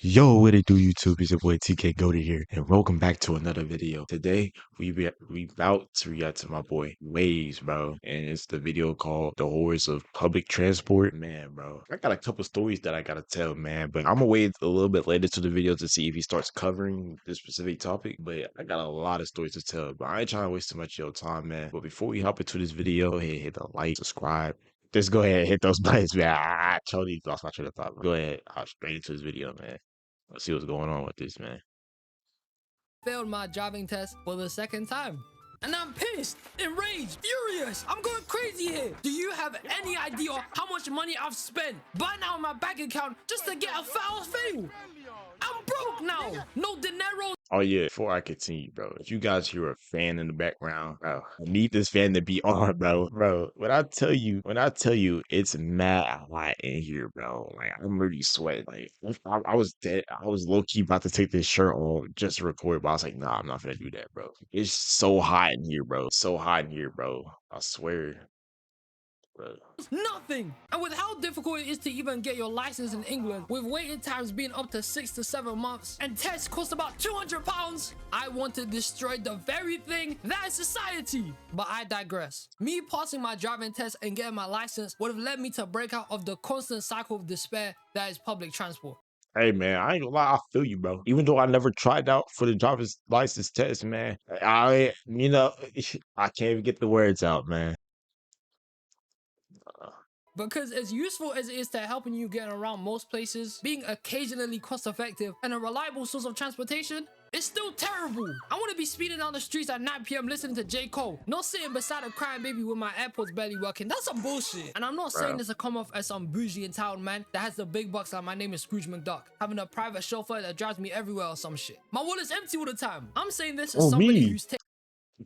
Yo, what it do, YouTube? It's your boy Tkgoated here, and welcome back to another video. Today, we about to react to my boy Waves, bro, and it's the video called "The Horrors of Public Transport." Man, bro, I got a couple stories that I gotta tell, man, but I'm gonna wait a little bit later to the video to see if he starts covering this specific topic. But I got a lot of stories to tell, but I ain't trying to waste too much of your time, man. But before we hop into this video, go ahead, hit the like, subscribe. Just go ahead and hit those buttons, man. I totally lost my train of thought. Go ahead, I'll straight into this video, man. Let's see what's going on with this, man. Failed my driving test for the second time. And I'm pissed, enraged, furious. I'm going crazy here. Do you have any idea how much money I've spent by now in my bank account just to get a foul fail? I'm broke now. No dinero. Oh yeah, before I continue, bro, if you guys hear a fan in the background, bro, I need this fan to be on, bro. Bro, when I tell you it's mad hot in here, bro. Like I'm really sweating. Like I was dead. I was low key about to take this shirt off just to record, but I was like, nah, I'm not gonna do that, bro. It's so hot in here, bro. So hot in here, bro. I swear. Bro. Nothing. And with how difficult it is to even get your license in England, with waiting times being up to 6 to 7 months and tests cost about £200, I want to destroy the very thing that is society. But I digress. Me passing my driving test and getting my license would have led me to break out of the constant cycle of despair that is public transport. Hey man, I ain't gonna lie, I feel you, bro. Even though I never tried out for the driver's license test, man, I can't even get the words out, man. Because as useful as it is to helping you get around most places, being occasionally cost effective and a reliable source of transportation, it's still terrible. I want to be speeding down the streets at 9 p.m. listening to J. Cole, not sitting beside a crying baby with my AirPods barely working. That's some bullshit. And I'm not saying this to come off as some bougie entitled man that has the big bucks like my name is Scrooge McDuck, having a private chauffeur that drives me everywhere or some shit. My wallet's empty all the time. I'm saying this as somebody who's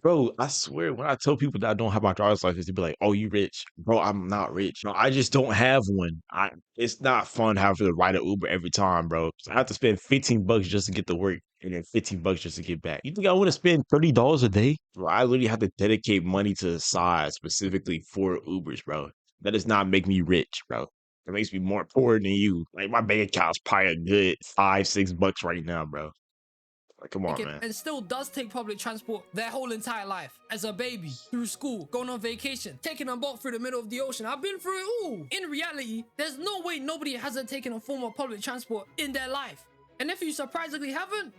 Bro, I swear when I tell people that I don't have my driver's license, they be like, "Oh, you rich?" Bro, I'm not rich. No, I just don't have one. It's not fun having to ride an Uber every time, bro. So I have to spend $15 just to get to work, and then $15 just to get back. You think I want to spend $30 a day? Bro, I literally have to dedicate money to the side specifically for Ubers, bro. That does not make me rich, bro. It makes me more poor than you. Like my bank account's probably a good $5-6 right now, bro. Like, come on, man. And still does take public transport their whole entire life. As a baby, through school, going on vacation, taking a boat through the middle of the ocean. I've been through it all. In reality, there's no way nobody hasn't taken a form of public transport in their life. And if you surprisingly haven't,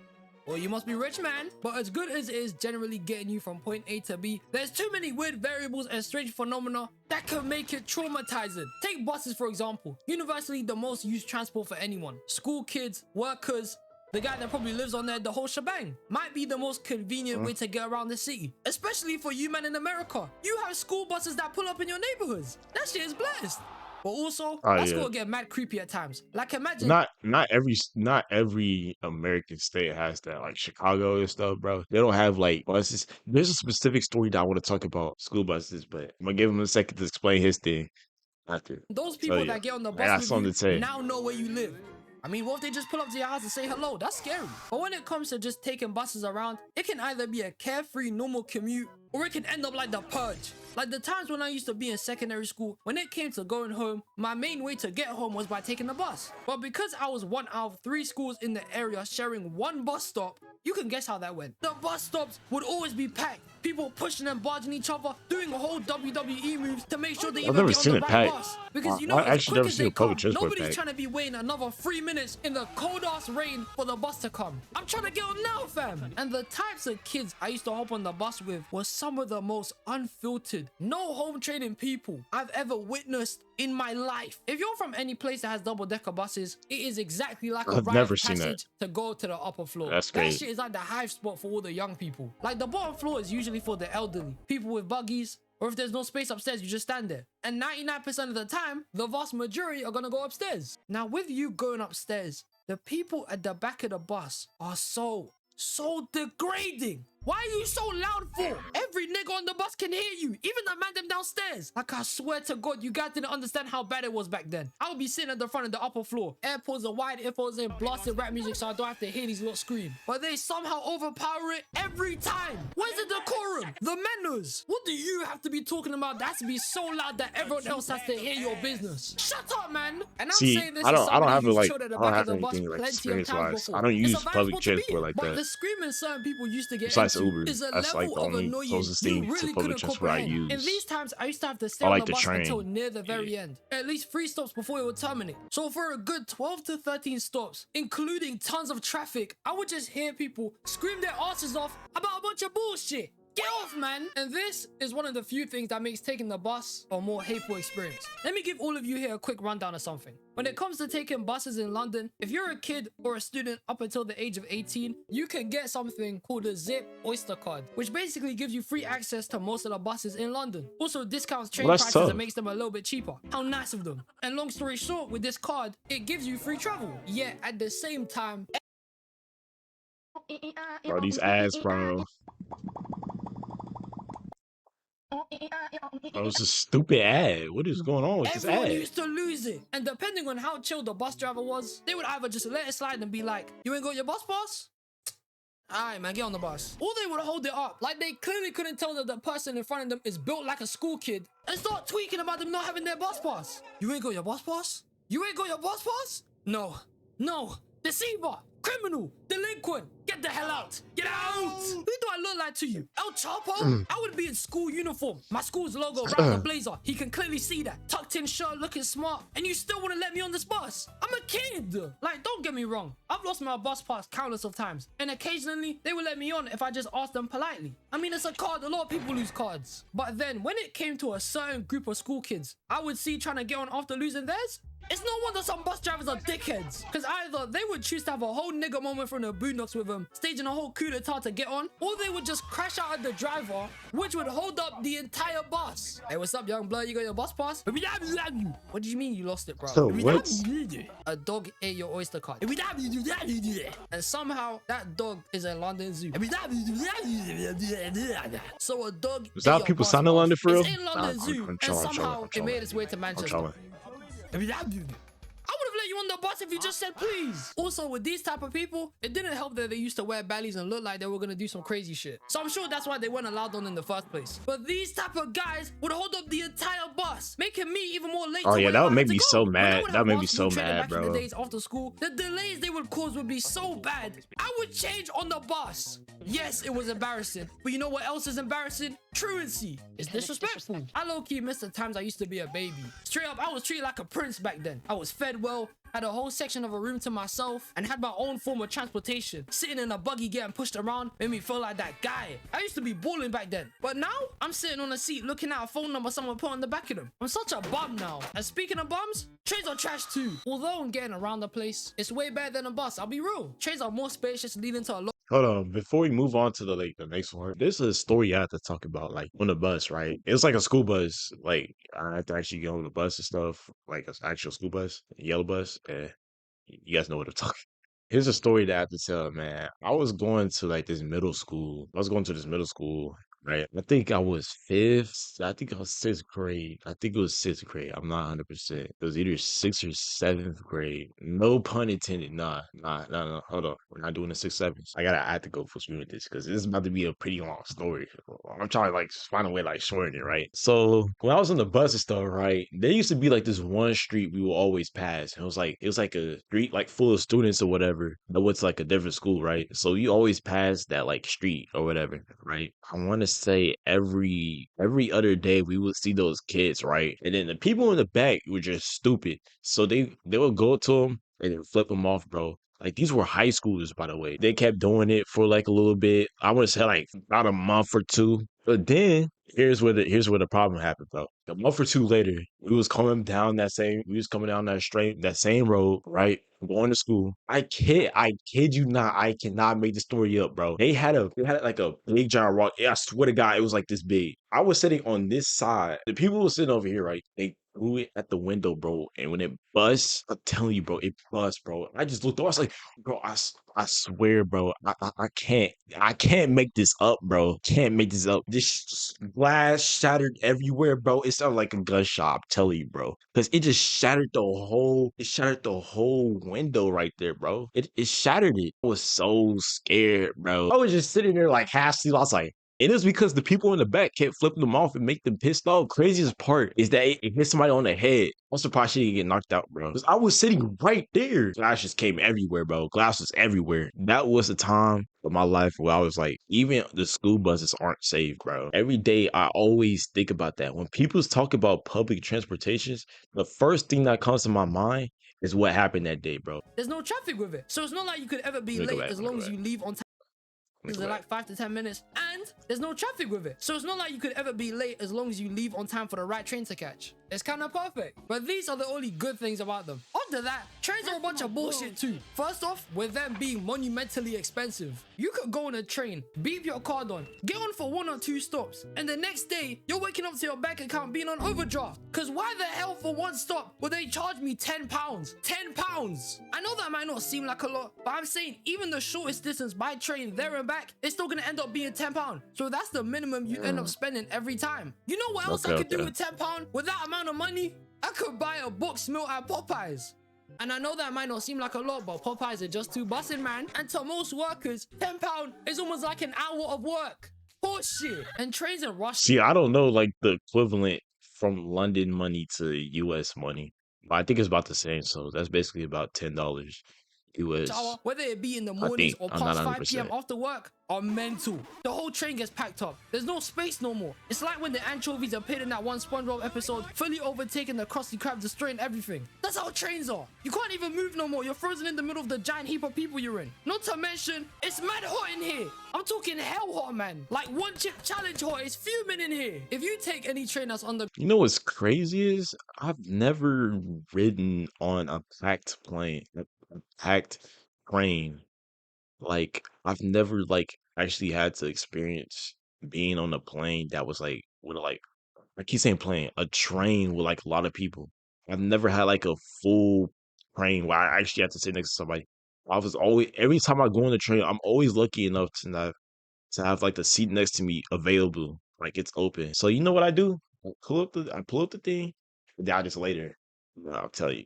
well, you must be rich, man. But as good as it is generally getting you from point A to B, there's too many weird variables and strange phenomena that can make it traumatizing. Take buses, for example. Universally the most used transport for anyone. School kids, workers, the guy that probably lives on there, the whole shebang. Might be the most convenient way to get around the city. Especially for you men in America. You have school buses that pull up in your neighborhoods. That shit is blessed. But also, that's gonna get mad creepy at times. Like imagine not every American state has that. Like Chicago and stuff, bro. They don't have like buses. There's a specific story that I want to talk about school buses, but I'm gonna give him a second to explain his thing after. those people that get on the bus with you now know where you live. I mean, what if they just pull up to your house and say hello? That's scary. But when it comes to just taking buses around, it can either be a carefree, normal commute, or it can end up like the purge. Like the times when I used to be in secondary school, when it came to going home, my main way to get home was by taking the bus. But because I was one out of 3 schools in the area sharing one bus stop, you can guess how that went. The bus stops would always be packed. People pushing and barging each other, doing a whole WWE moves to make sure they even get on the right bus. Because you know, as quick as they come, nobody's trying to be waiting another 3 minutes in the cold-ass rain for the bus to come. I'm trying to get on now, fam. And the types of kids I used to hop on the bus with were some of the most unfiltered, no home training people I've ever witnessed in my life. If you're from any place that has double-decker buses, it is exactly like a rite of passage to go to the upper floor. That's great. That shit is like the hive spot for all the young people. Like the bottom floor is usually for the elderly, people with buggies, or if there's no space upstairs, you just stand there. And 99% of the time, the vast majority are gonna go upstairs. Now, with you going upstairs, the people at the back of the bus are so degrading. Why are you so loud for? Every nigga on the bus can hear you, even the man them downstairs. Like, I swear to God, you guys didn't understand how bad it was back then. I would be sitting at the front of the upper floor, AirPods are wide, earphones in, blasting rap music so I don't have to hear these lot scream. But they somehow overpower it every time. Where's the decorum? The manners? What do you have to be talking about that has to be so loud that everyone else has to hear your business? Shut up, man. And I'm saying this as somebody who's chilled at the back of the bus plenty of times before. I don't It's use a vibe public spot to be transport in. like But that. the screaming certain people used to get Besides into Uber, is a that's like level the of only annoying closest you thing to really public couldn't transport I comprehend. In use. these times, I used to have to stay I on like the the bus until train. near the very end. At least 3 stops before it would terminate. So for a good 12 to 13 stops, including tons of traffic, I would just hear people scream their asses off about a bunch of bullshit. Get off, man! And this is one of the few things that makes taking the bus a more hateful experience. Let me give all of you here a quick rundown of something. When it comes to taking buses in London, if you're a kid or a student up until the age of 18, you can get something called a Zip Oyster card, which basically gives you free access to most of the buses in London. Also discounts train Well, that's prices tough. and makes them a little bit cheaper. How nice of them. And long story short, with this card, it gives you free travel. Yet at the same time, Bro, these ads, bro. Bro, it's a stupid ad. What is going on with this everyone ad? used to lose it. And depending on how chill the bus driver was, they would either just let it slide and be like, you ain't got your bus pass? Alright, man, get on the bus. Or they would hold it up, like they clearly couldn't tell that the person in front of them is built like a school kid and start tweaking about them not having their bus pass. You ain't got your bus pass? You ain't got your bus pass? No. No. Deceiver. Criminal. Delinquent. Get the hell out. Get out. Who do I look like to you? El Chapo? I would be in school uniform. My school's logo right on the blazer. He can clearly see that. Tucked in shirt, looking smart. And you still want to let me on this bus? I'm a kid. Like, don't get me wrong. I've lost my bus pass countless of times. And occasionally, they will let me on if I just ask them politely. I mean, it's a card. A lot of people lose cards. But then, when it came to a certain group of school kids, I would see trying to get on after losing theirs. It's no wonder some bus drivers are dickheads. Because either they would choose to have a whole nigga moment from the boondocks with them, staging a whole coup d'etat to get on, or they would just crash out at the driver, which would hold up the entire bus. Hey, what's up, young blood? You got your bus pass? What do you mean you lost it, bro? So what? A dog ate your Oyster card. And somehow that dog is a London Zoo. So a dog Was that people signing London for real? it's in London Zoo, and somehow it made its way to Manchester. I would have let you on the bus if you just said please. Also, with these type of people, it didn't help that they used to wear bellies and look like they were gonna do some crazy shit. So I'm sure that's why they weren't allowed on in the first place. But these type of guys would hold up the entire bus, making me even more late. Oh to yeah, where that I would had make to me go. so When I mad. would That have would make me basketball so training mad, back in the bro. days after school, the delays they would cause would be so bad. I would change on the bus. Yes, it was embarrassing. But you know what else is embarrassing? Truancy. It's disrespectful. I low-key missed the times I used to be a baby. Straight up, I was treated like a prince back then. I was fed well, had a whole section of a room to myself, and had my own form of transportation. Sitting in a buggy getting pushed around made me feel like that guy. I used to be balling back then. But now, I'm sitting on a seat looking at a phone number someone put on the back of them. I'm such a bum now. And speaking of bums, trains are trash too. Although I'm getting around the place, it's way better than a bus, I'll be real. Trains are more spacious, leading to a lot. Hold on, before we move on to the next one, there's a story I have to talk about, like on the bus, right? It's like a school bus. Like I have to actually get on the bus and stuff, like an actual school bus, a yellow bus. You guys know what I'm talking. Here's a story that I have to tell, man. I was going to like this middle school. I was going to this middle school, right? I think I was fifth. I think I was sixth grade. I think it was sixth grade. I'm not 100%. It was either sixth or seventh grade. No pun intended. No. Hold on. We're not doing the sixth, seventh. I have to go for speed with this because this is about to be a pretty long story. I'm trying to like find a way to like shorten it, right? So when I was on the bus and stuff, right, there used to be like this one street we will always pass. And it was like a street like full of students or whatever. That was like a different school, right? So you always pass that like street or whatever, right? I want to say every other day we would see those kids, right? And then the people in the back were just stupid. So they would go to them and then flip them off, bro. Like these were high schoolers, by the way. They kept doing it for like a little bit. I want to say like about a month or two. But then here's where the problem happened, bro. A month or two later, we was coming down that same road, right? Going to school. I kid you not. I cannot make the story up, bro. They had like a big giant rock. Yeah, I swear to God, it was like this big. I was sitting on this side. The people were sitting over here, right? threw it at the window, bro. And when it busts, I'm telling you, bro, it busts, bro. I just looked over. I was like, bro, I swear, bro, I can't make this up, bro. Can't make this up. This glass shattered everywhere, bro. It sounded like a gunshot. I'm telling you, bro, because it just shattered the whole window right there, bro. It shattered it. I was so scared, bro. I was just sitting there like half asleep. I was like, it is because the people in the back kept flipping them off and make them pissed off. Craziest part is that it hit somebody on the head. I'm surprised she didn't get knocked out, bro. Because I was sitting right there. Glass just came everywhere, bro. Glass was everywhere. That was the time of my life where I was like, even the school buses aren't safe, bro. Every day I always think about that. When people talk about public transportations, the first thing that comes to my mind is what happened that day, bro. There's no traffic with it. So it's not like you could ever be late as long as you leave on time. Is it like 5 to 10 minutes? And there's no traffic with it. So it's not like you could ever be late as long as you leave on time for the right train to catch. It's kind of perfect. But these are the only good things about them. After that, trains are a bunch of bullshit too. First off, with them being monumentally expensive. You could go on a train, beep your card on, get on for 1 or 2 stops, and the next day, you're waking up to your bank account being on overdraft. Cause why the hell for 1 stop would they charge me £10? £10! I know that might not seem like a lot, but I'm saying even the shortest distance by train there and back, it's still gonna end up being £10. So that's the minimum you end up spending every time. You know what else I could do with £10 with that amount of money? I could buy a box meal at Popeyes. And I know that might not seem like a lot, but Popeyes are just too bussin', man. And to most workers, £10 is almost like an hour of work. Horseshit. And trains and rush. See, I don't know like the equivalent from London money to US money. But I think it's about the same. So that's basically about $10 US. Whether it be in the mornings or past 5 p.m. after work, are mental. The whole train gets packed up. There's no space no more. It's like when the anchovies appeared in that one SpongeBob episode, fully overtaking the Krusty Krab, destroying everything. That's how trains are. You can't even move no more. You're frozen in the middle of the giant heap of people you're in. Not to mention, it's mad hot in here. I'm talking hell hot, man. Like 1 chip challenge hot. It's fuming in here. If you take any train that's on the... You know what's crazy is I've never ridden on a packed plane, a packed train. Like, I've never, like, actually had to experience being on a plane that was, like, with, like, I keep saying plane, a train with, like, a lot of people. I've never had, like, a full train where I actually had to sit next to somebody. I was always, every time I go on the train, I'm always lucky enough to have, like, the seat next to me available, like, it's open. So you know what I do? I pull up the thing, and then I just lay there. I'll tell you,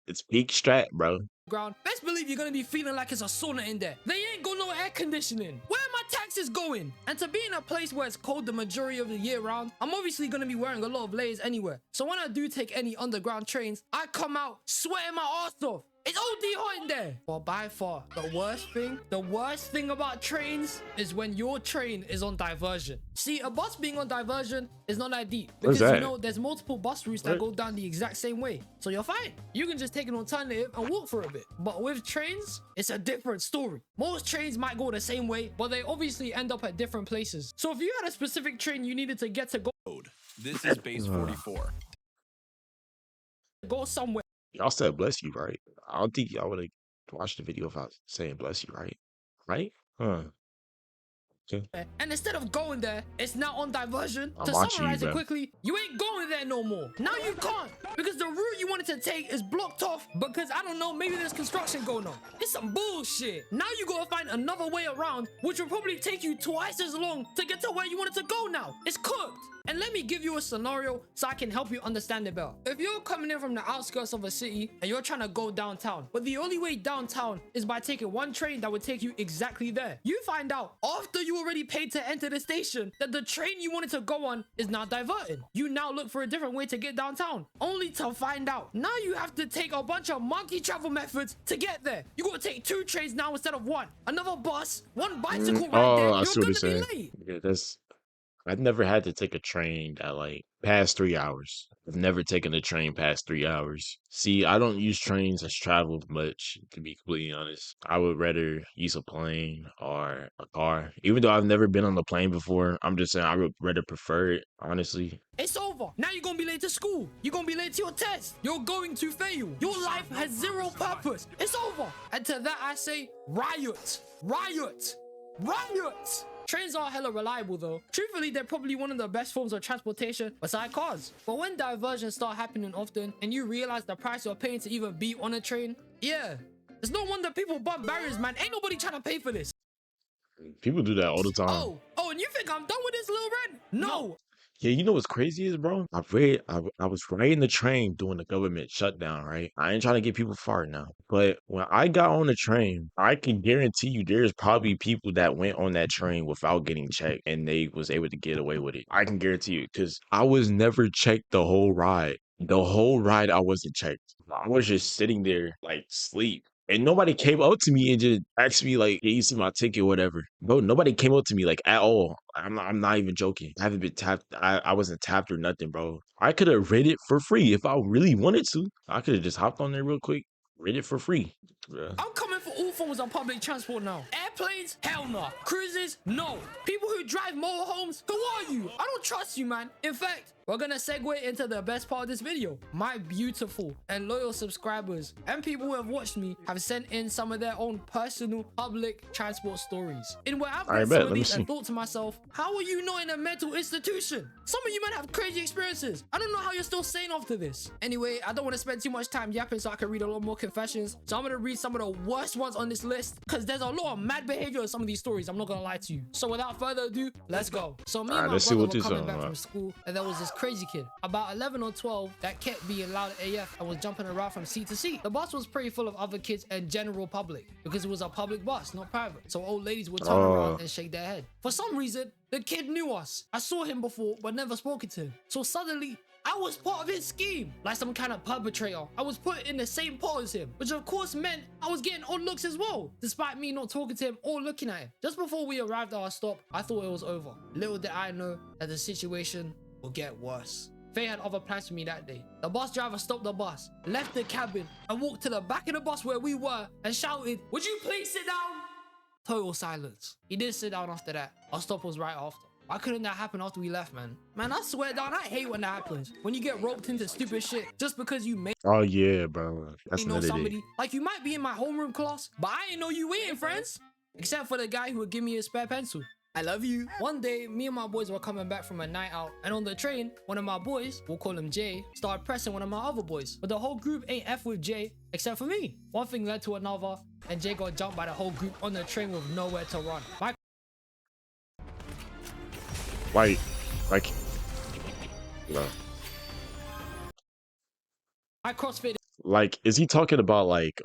it's peak strat, bro. Ground. Best believe you're gonna be feeling like it's a sauna in there. They ain't got no air conditioning. Where are my taxes going? And to be in a place where it's cold the majority of the year round, I'm obviously gonna be wearing a lot of layers anywhere. So when I do take any underground trains, I come out sweating my ass off. It's OD hot in there. But by far, the worst thing about trains is when your train is on diversion. See, a bus being on diversion is not that deep. Because you know, there's multiple bus routes that go down the exact same way. So you're fine. You can just take an alternative and walk for a bit. But with trains, it's a different story. Most trains might go the same way, but they obviously end up at different places. So if you had a specific train you needed to get to This is base 44. Go somewhere. Y'all said bless you, right? I don't think y'all would have watched the video if I was saying bless you, right? Right? Huh. Okay. And instead of going there, it's now on diversion. To summarize it quickly, you ain't going there no more. Now you can't, because the route you wanted to take is blocked off because, I don't know, maybe there's construction going on. It's some bullshit. Now you gotta find another way around, which will probably take you twice as long to get to where you wanted to go now. It's cooked. And let me give you a scenario so I can help you understand it better. If you're coming in from the outskirts of a city and you're trying to go downtown, but the only way downtown is by taking one train that would take you exactly there. You find out after you already paid to enter the station that the train you wanted to go on is now diverted. You now look for a different way to get downtown, only to find out now you have to take a bunch of monkey travel methods to get there. You gotta take 2 trains now instead of 1. Another bus, 1 bicycle right there. You're gonna be late. Yeah, I've never had to take a train that like past 3 hours. I've never taken a train past 3 hours. See, I don't use trains as travel much, to be completely honest. I would rather use a plane or a car. Even though I've never been on a plane before, I'm just saying I would rather prefer it, honestly. It's over. Now you're gonna be late to school. You're gonna be late to your test. You're going to fail. Your life has 0 purpose. It's over. And to that I say, riot. Riot. Riot. Trains are hella reliable though. Truthfully, they're probably one of the best forms of transportation beside cars. But when diversions start happening often and you realize the price you're paying to even be on a train, yeah, it's no wonder people bump barriers, man. Ain't nobody trying to pay for this. People do that all the time. Oh, and you think I'm done with this, little red? No. Yeah, you know what's crazy is, bro? I was riding the train during the government shutdown, right? I ain't trying to get people fired now. But when I got on the train, I can guarantee you there's probably people that went on that train without getting checked and they was able to get away with it. I can guarantee you, because I was never checked the whole ride. The whole ride I wasn't checked. I was just sitting there like sleep. And nobody came up to me and just asked me like, "Hey, you see my ticket or whatever." Bro, nobody came up to me like at all. I'm not even joking. I haven't been tapped. I wasn't tapped or nothing, bro. I could have read it for free if I really wanted to. I could have just hopped on there real quick, read it for free. Yeah. I'm coming for all forms of public transport now. Airplanes? Hell no. Cruises? No. People who drive motorhomes? Who are you? I don't trust you, man. In fact, we're gonna segue into the best part of this video. My beautiful and loyal subscribers and people who have watched me have sent in some of their own personal public transport stories. In where I've read some of these and thought to myself, how are you not in a mental institution? Some of you men have crazy experiences. I don't know how you're still sane after this. Anyway, I don't want to spend too much time yapping so I can read a lot more confessions. So I'm gonna read some of the worst ones on this list because there's a lot of mad behavior in some of these stories. I'm not gonna lie to you. So without further ado, let's go. So me and my brother were coming back from school and there was this crazy kid, about 11 or 12, that kept being loud AF and was jumping around from seat to seat. The bus was pretty full of other kids and general public because it was a public bus, not private. So old ladies would turn around and shake their head. For some reason, the kid knew us. I saw him before, but never spoken to him. So suddenly, I was part of his scheme, like some kind of perpetrator. I was put in the same pot as him, which of course meant I was getting odd looks as well, despite me not talking to him or looking at him. Just before we arrived at our stop, I thought it was over. Little did I know that the situation will get worse. Faye had other plans for me that day. The bus driver stopped the bus, left the cabin, and walked to the back of the bus where we were and shouted, "Would you please sit down?" Total silence. He did sit down after that. Our stop was right after. Why couldn't that happen after we left, man? Man, I swear down, I hate when that happens. When you get roped into stupid shit just because you may Oh yeah, bro. That's know somebody. Like you might be in my homeroom class, but I ain't know you ain't friends. Except for the guy who would give me a spare pencil. I love you. One day, me and my boys were coming back from a night out, and on the train, one of my boys, we'll call him Jay, started pressing one of my other boys. But the whole group ain't F with Jay, except for me. One thing led to another, and Jay got jumped by the whole group on the train with nowhere to run. Like, no. I CrossFit. Like, is he talking about like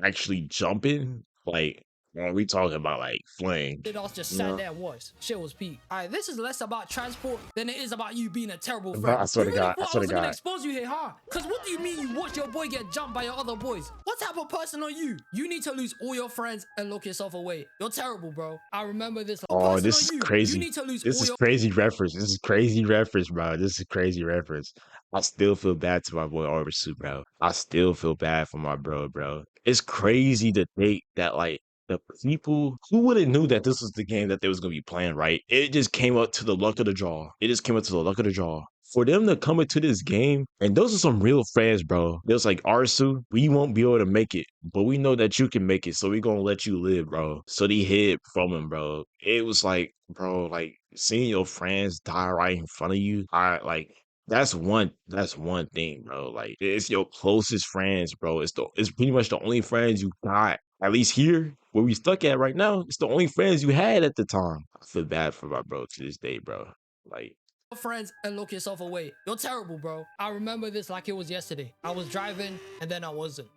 actually jumping? Like, are we talking about like flying? It all just sat there and watched. Shit was peak. Alright, this is less about transport than it is about you being a terrible friend. I swear to God, I swear to God. Gonna expose you here, huh? Cause what do you mean you watch your boy get jumped by your other boys? What type of person are you? You need to lose all your friends and lock yourself away. You're terrible, bro. I remember this. Oh, this is crazy. You need to lose this is crazy reference. This is crazy reference, bro. This is crazy reference. I still feel bad to my boy Arbisu, bro. I still feel bad for my bro. It's crazy to think that like the people who would have knew that this was the game that they was gonna be playing, right? It just came up to the luck of the draw. It just came up to the luck of the draw. For them to come into this game, and those are some real fans, bro. It was like, Arsu, we won't be able to make it, but we know that you can make it, so we gonna let you live, bro. So they hid from him, bro. It was like, bro, like seeing your friends die right in front of you. That's one thing, bro. Like it's your closest friends, bro. It's pretty much the only friends you got. At least here, where we stuck at right now, it's the only friends you had at the time. I feel bad for my bro to this day, bro. Like friends and lock yourself away. You're terrible, bro. I remember this like it was yesterday. I was driving and then I wasn't.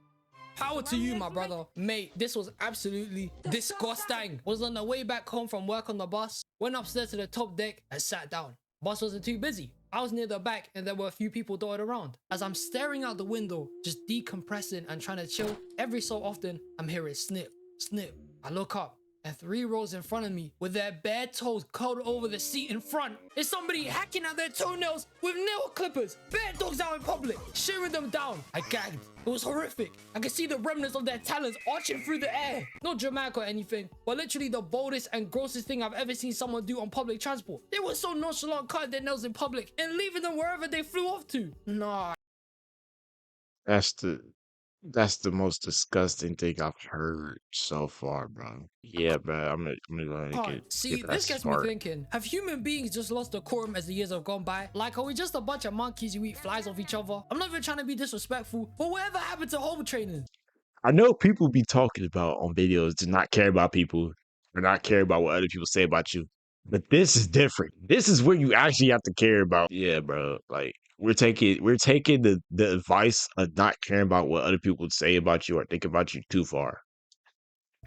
Power to you, my brother. Mate, this was absolutely disgusting. Was on the way back home from work on the bus, went upstairs to the top deck and sat down. Bus wasn't too busy. I was near the back and there were a few people dotted around. As I'm staring out the window, just decompressing and trying to chill, every so often, I'm hearing snip, snip. I look up and 3 rows in front of me with their bare toes curled over the seat in front is somebody hacking at their toenails with nail clippers. Bare dogs out in public, shearing them down. I gagged. It was horrific. I could see the remnants of their talons arching through the air. Not dramatic or anything, but literally the boldest and grossest thing I've ever seen someone do on public transport. They were so nonchalant cutting their nails in public and leaving them wherever they flew off to. Nah. that's the That's the most disgusting thing I've heard so far, bro. Yeah, bro. I'm gonna go ahead and Can't. get See, that this gets me smart. thinking. Have human beings just lost decorum as the years have gone by? Like, are we just a bunch of monkeys who eat flies off each other? I'm not even trying to be disrespectful, but whatever happened to home training? I know people be talking about on videos to not care about people or not care about what other people say about you. But this is different. This is where you actually have to care about. Yeah, bro. Like we're taking the advice of not caring about what other people say about you or think about you too far.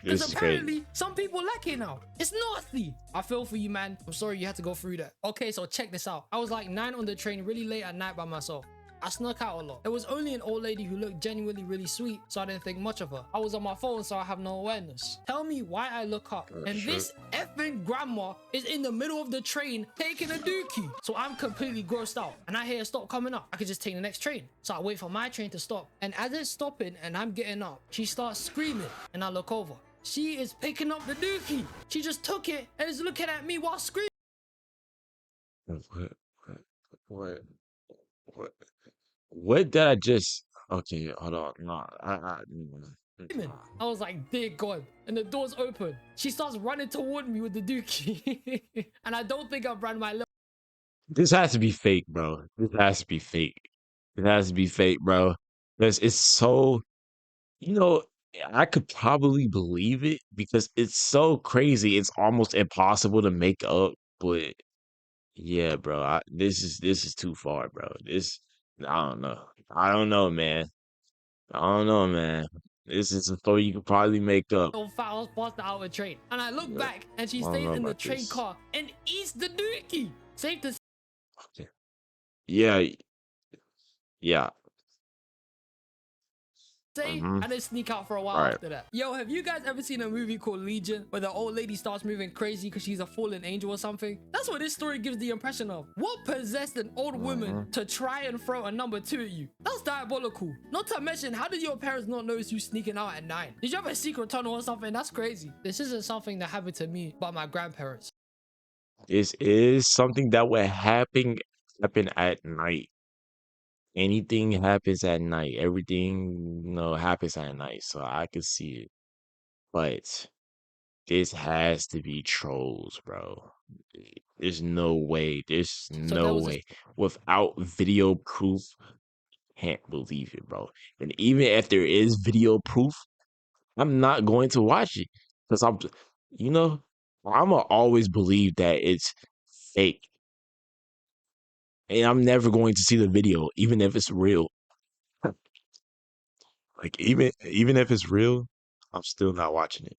Because This is crazy. apparently, some people like it now. It's nasty. I feel for you, man. I'm sorry you had to go through that. Okay, so check this out. I was like 9 on the train really late at night by myself. I snuck out a lot. There was only an old lady who looked genuinely really sweet, so I didn't think much of her. I was on my phone, so I have no awareness. Tell me why I look up, and Sure. this effing grandma is in the middle of the train taking a dookie. So I'm completely grossed out, and I hear her stop coming up. I could just take the next train. So I wait for my train to stop, and as it's stopping and I'm getting up, she starts screaming, and I look over. She is picking up the dookie. She just took it and is looking at me while screaming. What? What? What? What did I just? Okay, hold on. No, I was like, dear God. And the door's open. She starts running toward me with the dookie. And I don't think I've ran my little. this has to be fake, bro. This has to be fake. It has to be fake, bro. Because it's so, you know, I could probably believe it because it's so crazy. It's almost impossible to make up. But yeah, bro, this is too far, bro. This I don't know. I don't know, man. I don't know, man. This is a story you could probably make up. Fouls past the outer train. And I look But back and she I don't stays know in the about train this. car and eats the dookie. Safe to Okay. Yeah, yeah. say, Mm-hmm. I didn't sneak out for a while All right. after that. Yo, have you guys ever seen a movie called Legion where the old lady starts moving crazy because she's a fallen angel or something? That's what this story gives the impression of. What possessed an old woman to try and throw a number 2 at you? That's diabolical. Not to mention, how did your parents not notice you sneaking out at 9? Did you have a secret tunnel or something? That's crazy. This isn't something that happened to me, but my grandparents. This is something that would happen at night. Anything happens at night. Everything, happens at night. So I could see it. But this has to be trolls, bro. There's no way. There's So there no was this way. Without video proof, can't believe it, bro. And even if there is video proof, I'm not going to watch it because you know, I'ma always believe that it's fake, and I'm never going to see the video, even if it's real. Like even if it's real, I'm still not watching it.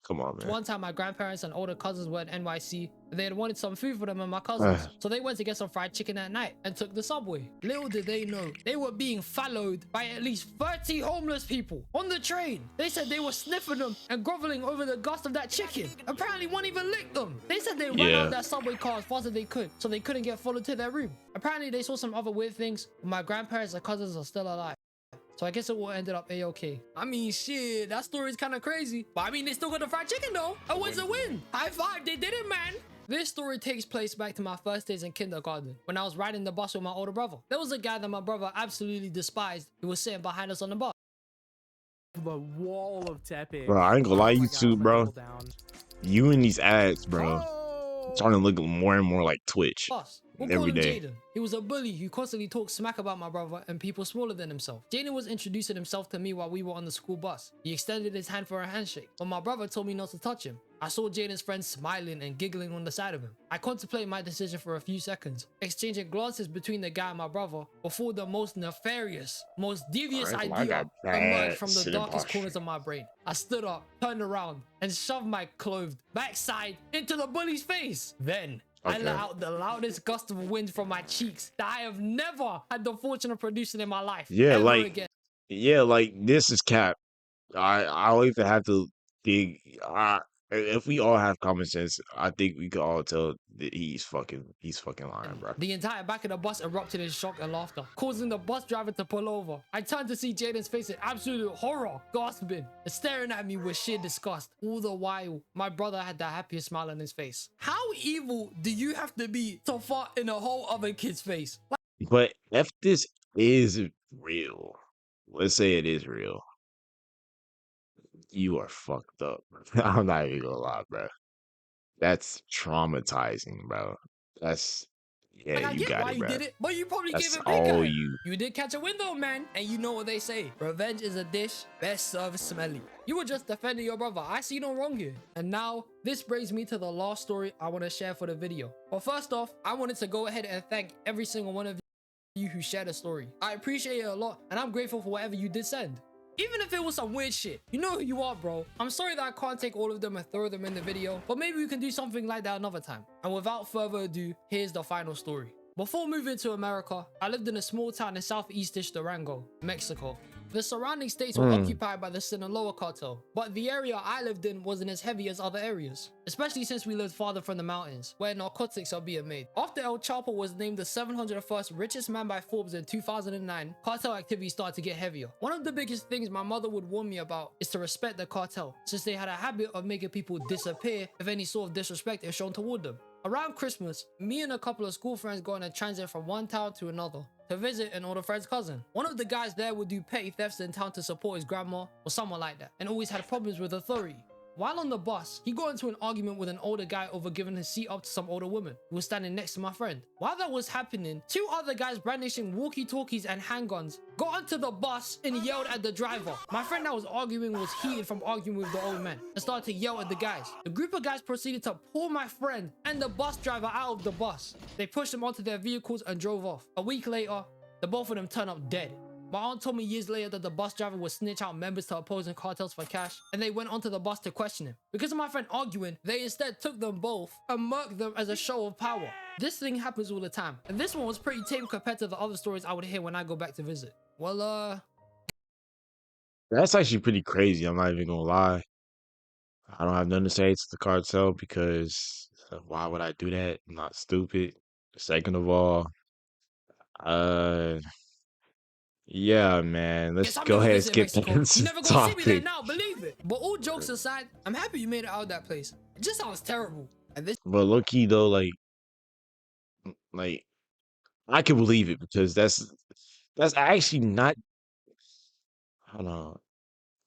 Come on, man. one time my grandparents and older cousins were at NYC. They had wanted some food for them and my cousins. So they went to get some fried chicken at night and took the subway. Little did they know, they were being followed by at least 30 homeless people on the train. They said they were sniffing them and groveling over the gust of that chicken. Apparently one even licked them. They said they ran out of that subway car as fast as they could, so they couldn't get followed to their room. Apparently they saw some other weird things, but my grandparents and cousins are still alive. So I guess it all ended up a-okay. I mean, shit, that story's kind of crazy. But I mean, they still got the fried chicken though. A win's a win. High five, they did it, man. This story takes place back to my first days in kindergarten when I was riding the bus with my older brother. There was a guy that my brother absolutely despised who was sitting behind us on the bus. The wall of tapping. Bro, I ain't gonna lie, Oh my you God, too, I'm gonna bro. double down. You and these ads, bro. Oh! Starting to look more and more like Twitch Boss. We'll call every him day. Jaden. He was a bully who constantly talked smack about my brother and people smaller than himself. Jaden was introducing himself to me while we were on the school bus. He extended his hand for a handshake, but my brother told me not to touch him. I saw Jaden's friends smiling and giggling on the side of him. I contemplated my decision for a few seconds, exchanging glances between the guy and my brother before the most nefarious, most devious I ain't gonna lie, I idea got bad emerged from the sitting darkest posture. corners of my brain. I stood up, turned around, and shoved my clothed backside into the bully's face. Then I let out the loudest gust of wind from my cheeks that I have never had the fortune of producing in my life. Yeah, ever like again. this is cap. I don't even have to dig. If we all have common sense, I think we could all tell that he's fucking lying, bro. The entire back of the bus erupted in shock and laughter, causing the bus driver to pull over. I turned to see Jaden's face in absolute horror, gasping and staring at me with sheer disgust. All the while, my brother had the happiest smile on his face. How evil do you have to be to fart in a whole other kid's face? But if this is real, let's say it is real. You are fucked up. I'm not even gonna lie, bro. That's traumatizing, bro. That's yeah, Like, I you get got why it, you bro. did it, but you probably gave That's it pink all eye. you. You did catch a window, man. And you know what they say. Revenge is a dish best served smelly. You were just defending your brother. I see no wrong here. And now, this brings me to the last story I want to share for the video. But first off, I wanted to go ahead and thank every single one of you who shared a story. I appreciate it a lot, and I'm grateful for whatever you did send. Even if it was some weird shit, you know who you are, bro. I'm sorry that I can't take all of them and throw them in the video, but maybe we can do something like that another time. And without further ado, here's the final story. Before moving to America, I lived in a small town in southeast-ish Durango, Mexico. The surrounding states were Hmm. occupied by the Sinaloa cartel, but the area I lived in wasn't as heavy as other areas, especially since we lived farther from the mountains, where narcotics are being made. After El Chapo was named the 701st richest man by Forbes in 2009, cartel activity started to get heavier. One of the biggest things my mother would warn me about is to respect the cartel, since they had a habit of making people disappear if any sort of disrespect is shown toward them. Around Christmas, me and a couple of school friends go on a transit from one town to another to visit an older friend's cousin. One of the guys there would do petty thefts in town to support his grandma or someone like that, and always had problems with authority. While on the bus, he got into an argument with an older guy over giving his seat up to some older woman who was standing next to my friend. While that was happening, two other guys brandishing walkie-talkies and handguns got onto the bus and yelled at the driver. My friend that was arguing was heated from arguing with the old man and started to yell at the guys. The group of guys proceeded to pull my friend and the bus driver out of the bus. They pushed them onto their vehicles and drove off. A week later, the both of them turned up dead. My aunt told me years later that the bus driver would snitch out members to opposing cartels for cash, and they went onto the bus to question him. Because of my friend arguing, they instead took them both and murked them as a show of power. This thing happens all the time, and this one was pretty tame compared to the other stories I would hear when I go back to visit. Well, That's actually pretty crazy. I'm not even gonna lie. I don't have nothing to say to the cartel because why would I do that? I'm not stupid. Second of all, uh, yeah, man. Let's yes, I'm go never ahead and visiting skip Mexico. that You never gonna see me there topic. now, believe it. But all jokes aside, I'm happy you made it out of that place. It just sounds terrible. And this But low key though, like I can believe it because that's actually not. Hold on.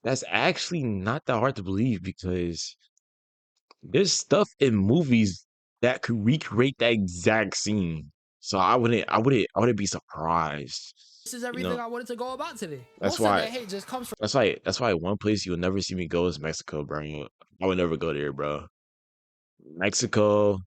That's actually not that hard to believe because there's stuff in movies that could recreate that exact scene. So I wouldn't be surprised. is You everything know, I wanted to go about today. that's Most of why their hate just comes from that's why one place you'll never see me go is Mexico, bro. I would never go there, bro. Mexico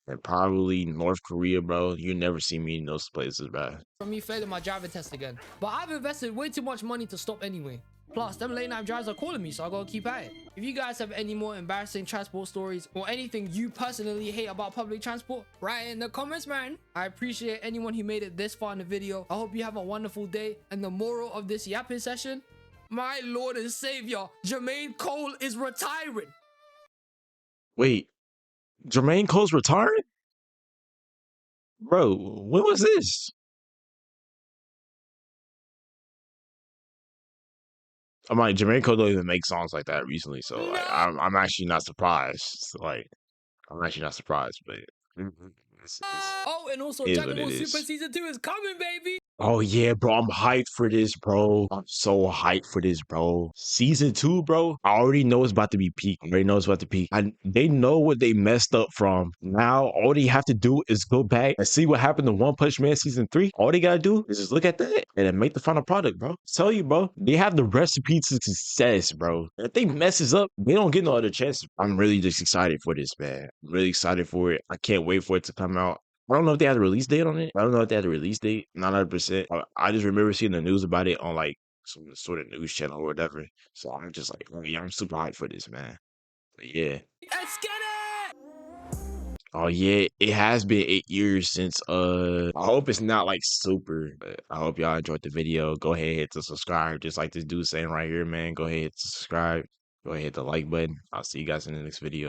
and probably North Korea, bro. You never see me in those places, bro. me failing my driving test again. But I've invested way too much money to stop anyway. Plus, them late night drives are calling me, so I gotta keep at it. If you guys have any more embarrassing transport stories or anything you personally hate about public transport, write it in the comments, man. I appreciate anyone who made it this far in the video. I hope you have a wonderful day. And the moral of this yapping session, my Lord and Savior, Jermaine Cole is retiring. Wait, Jermaine Cole's retiring? Bro, when was this? I'm like, Jermaine Cole don't even make songs like that recently, so like, No! I'm actually not surprised. Like, I'm actually not surprised, but it's Oh, and also is Dragon what it Ball Super is. Season 2 is coming, baby! Oh yeah, bro, I'm hyped for this, bro. I'm so hyped for this, bro. Season 2, bro. I already know it's about to be peak. I already know it's about to peak. And they know what they messed up from. Now all they have to do is go back and see what happened to One Punch Man season 3. All they gotta do is just look at that and then make the final product, bro. Tell you, bro. They have the recipe to success, bro. If they messes up, they don't get no other chances. I'm really just excited for this, man. I'm really excited for it. I can't wait for it to come out. I don't know if they had a release date on it. I don't know if they had a release date. Not 100%. I just remember seeing the news about it on like some sort of news channel or whatever. So I'm just like, oh yeah, I'm super hyped for this, man. But yeah. Let's get it! Oh yeah, it has been 8 years since I hope it's not like super, but I hope y'all enjoyed the video. Go ahead, hit the subscribe, just like this dude saying right here, man. Go ahead, hit the subscribe. Go ahead, hit the like button. I'll see you guys in the next video.